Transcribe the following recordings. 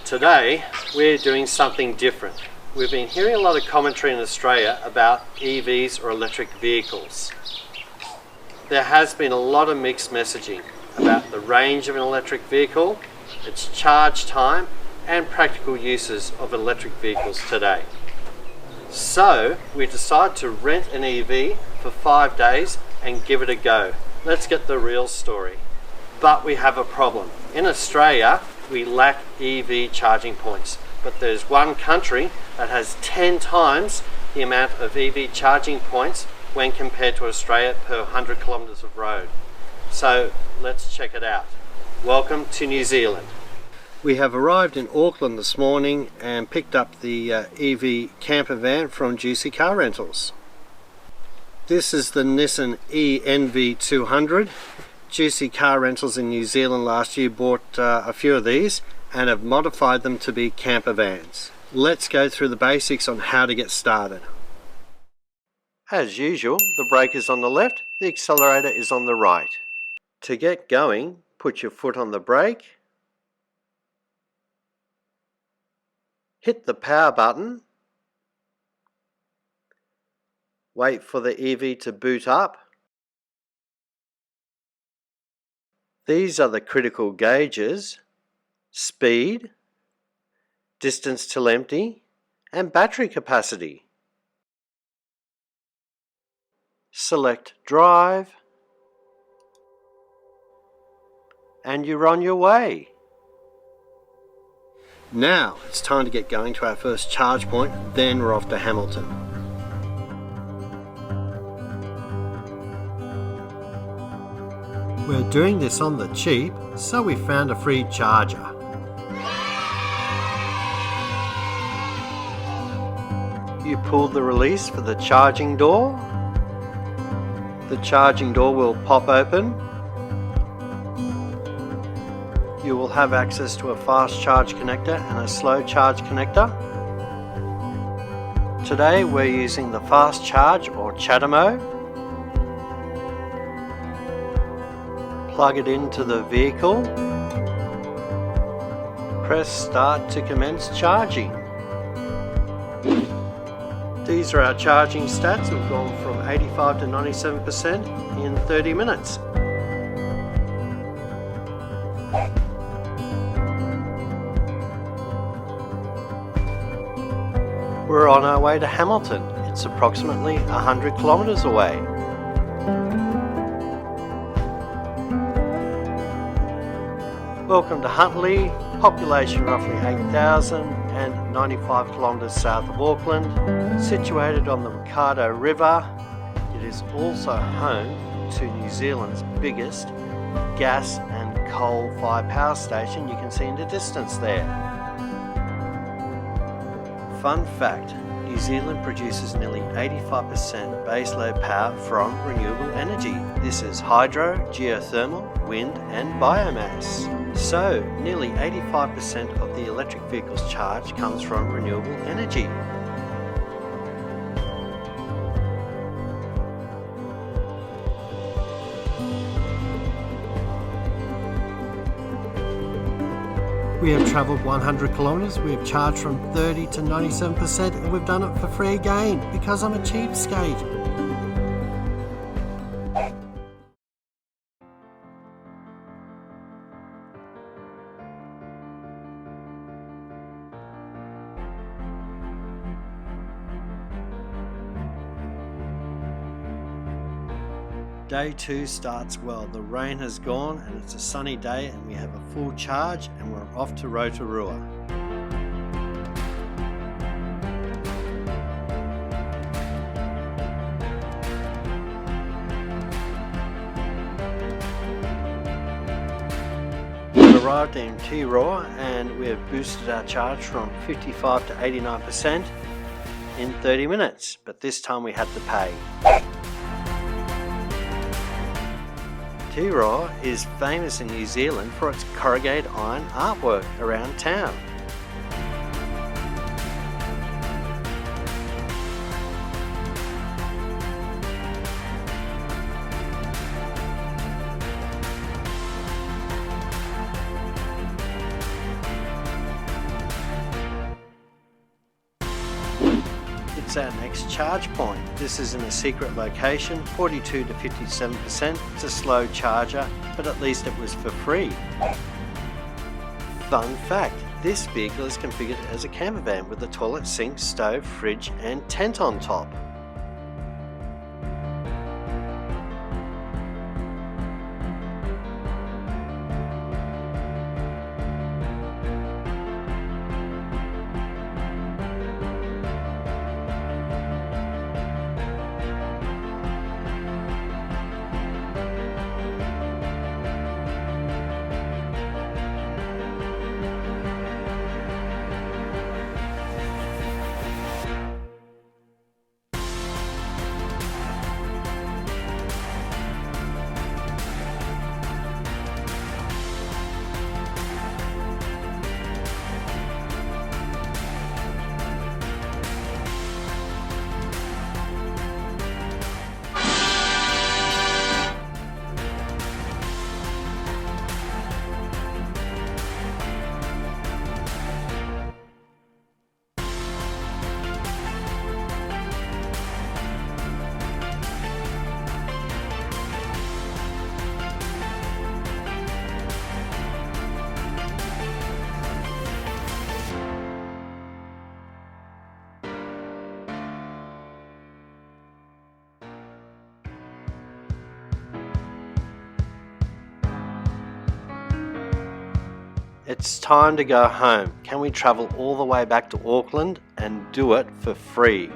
Today we're doing something different. We've been hearing a lot of commentary in Australia about EVs or electric vehicles. There has been a lot of mixed messaging about the range of an electric vehicle, its charge time and practical uses of electric vehicles today. So we decided to rent an EV for 5 days and give it a go. Let's get the real story. But we have a problem. In Australia, we lack EV charging points, but there's one country that has 10 times the amount of EV charging points when compared to Australia per 100 kilometres of road. So let's check it out. Welcome to New Zealand. We have arrived in Auckland this morning and picked up the EV camper van from Juicy Car Rentals. This is the Nissan EV 200. Juicy Car Rentals in New Zealand last year bought a few of these and have modified them to be camper vans. Let's go through the basics on how to get started. As usual, the brake is on the left, the accelerator is on the right. To get going, put your foot on the brake, hit the power button, wait for the EV to boot up. These are the critical gauges: speed, distance till empty, and battery capacity. Select drive, and you're on your way. Now it's time to get going to our first charge point, then we're off to Hamilton. We're doing this on the cheap, so we found a free charger. You pull the release for the charging door. The charging door will pop open. You will have access to a fast charge connector and a slow charge connector. Today we're using the fast charge or CHAdeMO. Plug it into the vehicle. Press start to commence charging. These are our charging stats. We've gone from 85 to 97% in 30 minutes. We're on our way to Hamilton. It's approximately 100 kilometres away. Welcome to Huntley, population roughly 8,000 and 95 kilometres south of Auckland, situated on the Mikado River. It is also home to New Zealand's biggest gas and coal-fired power station. You can see in the distance there. Fun fact, New Zealand produces nearly 85% baseload power from renewable energy. This is hydro, geothermal, wind and biomass. So, nearly 85% of the electric vehicle's charge comes from renewable energy. We have travelled 100 kilometres, we have charged from 30 to 97% and we've done it for free again because I'm a cheapskate. Day 2 starts well. The rain has gone and it's a sunny day and we have a full charge and we're off to Rotorua. We've arrived in Tiroa and we have boosted our charge from 55 to 89% in 30 minutes, but this time we had to pay. Tiroa is famous in New Zealand for its corrugated iron artwork around town. It's our next charge point. This is in a secret location, 42 to 57%. It's a slow charger, but at least it was for free. Fun fact, this vehicle is configured as a campervan with a toilet, sink, stove, fridge and tent on top. It's time to go home. Can we travel all the way back to Auckland and do it for free?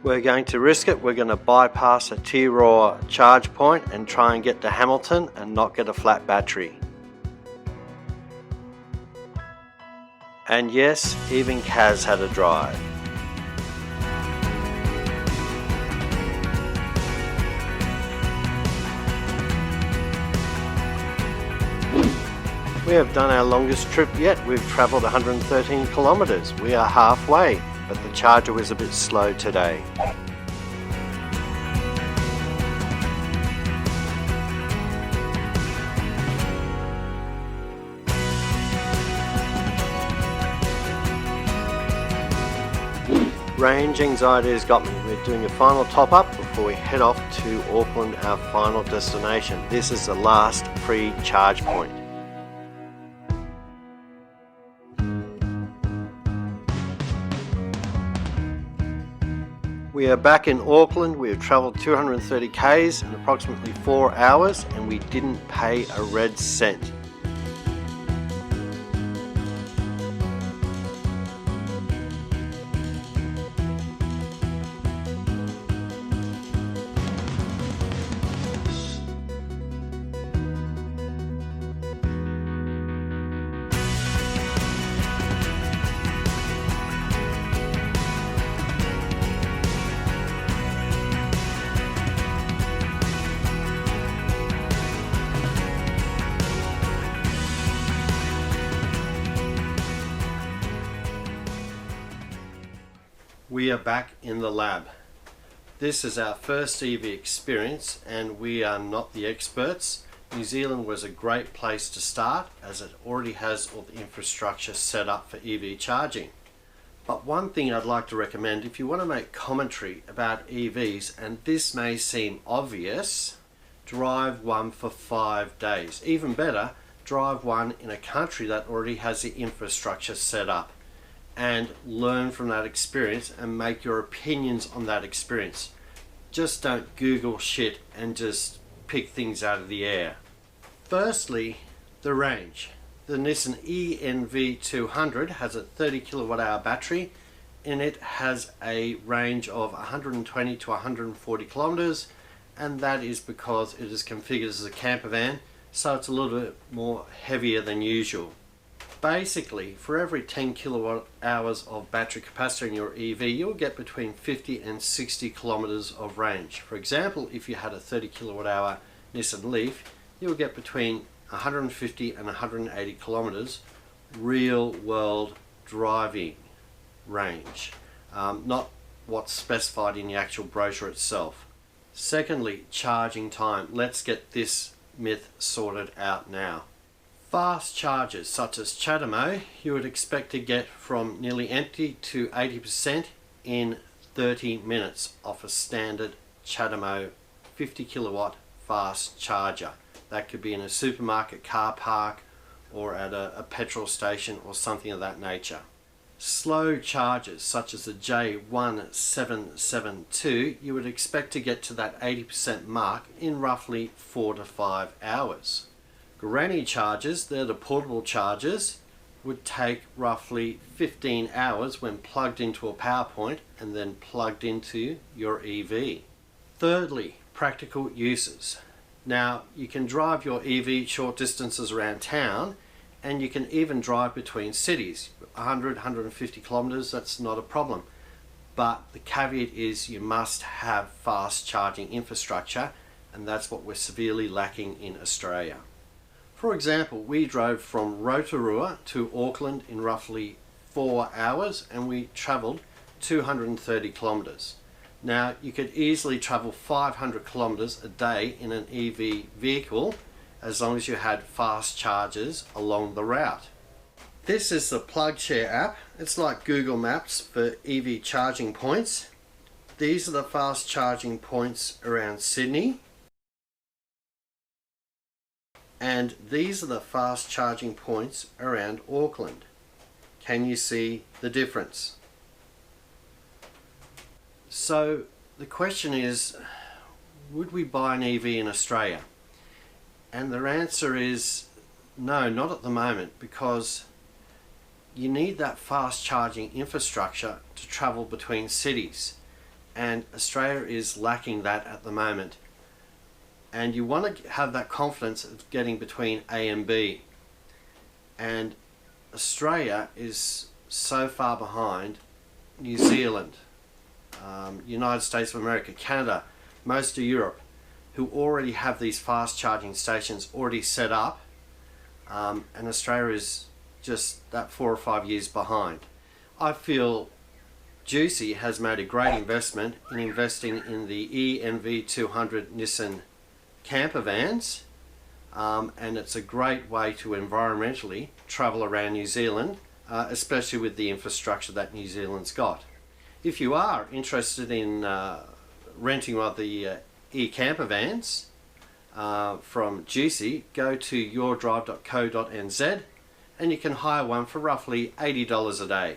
We're going to risk it. We're going to bypass a T-Raw charge point and try and get to Hamilton and not get a flat battery. And yes, even Kaz had a drive. We have done our longest trip yet. We've travelled 113 kilometres. We are halfway, but the charger was a bit slow today. Range anxiety has got me. We're doing a final top up before we head off to Auckland, our final destination. This is the last free charge point. We are back in Auckland. We have travelled 230 k's in approximately 4 hours and we didn't pay a red cent. We are back in the lab. This is our first EV experience and we are not the experts. New Zealand was a great place to start as it already has all the infrastructure set up for EV charging. But one thing I'd like to recommend if you want to make commentary about EVs, and this may seem obvious, drive one for 5 days. Even better, drive one in a country that already has the infrastructure set up, and learn from that experience and make your opinions on that experience. Just don't Google shit and just pick things out of the air. Firstly, the range. The Nissan EV 200 has a 30 kilowatt hour battery and it has a range of 120 to 140 kilometers, and that is because it is configured as a camper van, so it's a little bit more heavier than usual. Basically, for every 10 kilowatt hours of battery capacity in your EV, you'll get between 50 and 60 kilometers of range. For example, if you had a 30 kilowatt hour Nissan Leaf, you'll get between 150 and 180 kilometers real world driving range, not what's specified in the actual brochure itself. Secondly, charging time. Let's get this myth sorted out now. Fast chargers such as CHAdeMO, you would expect to get from nearly empty to 80% in 30 minutes off a standard CHAdeMO 50 kilowatt fast charger. That could be in a supermarket car park or at a petrol station or something of that nature. Slow chargers such as the J1772, you would expect to get to that 80% mark in roughly 4 to 5 hours. Granny chargers, they're the portable chargers, would take roughly 15 hours when plugged into a power point and then plugged into your EV. Thirdly, practical uses. Now, you can drive your EV short distances around town, and you can even drive between cities. 100, 150 kilometers, that's not a problem. But the caveat is you must have fast charging infrastructure, and that's what we're severely lacking in Australia. For example, we drove from Rotorua to Auckland in roughly 4 hours, and we travelled 230 kilometres. Now, you could easily travel 500 kilometres a day in an EV vehicle as long as you had fast chargers along the route. This is the PlugShare app. It's like Google Maps for EV charging points. These are the fast charging points around Sydney. And these are the fast charging points around Auckland. Can you see the difference? So the question is, would we buy an EV in Australia? And the answer is no, not at the moment, because you need that fast charging infrastructure to travel between cities, and Australia is lacking that at the moment. And you want to have that confidence of getting between A and B, and Australia is so far behind New Zealand, United States of America, Canada, most of Europe, who already have these fast charging stations already set up, and Australia is just that 4 or 5 years behind. I feel Juicy has made a great investment in investing in the ENV200 Nissan campervans, and it's a great way to environmentally travel around New Zealand, especially with the infrastructure that New Zealand's got. If you are interested in renting one of the e-campervans from Juicy, go to yourdrive.co.nz and you can hire one for roughly $80 a day.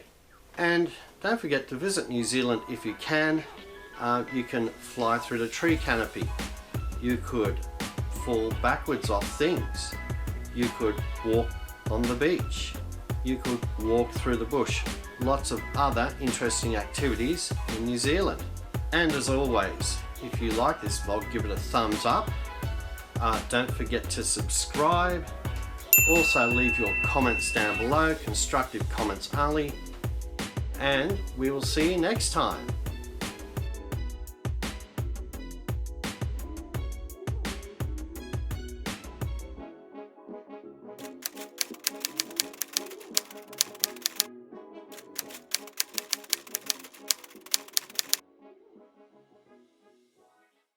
And don't forget to visit New Zealand if you can. You can fly through the tree canopy. You could fall backwards off things. You could walk on the beach. You could walk through the bush. Lots of other interesting activities in New Zealand. And as always, if you like this vlog, give it a thumbs up. Don't forget to subscribe. Also leave your comments down below, constructive comments only. And we will see you next time.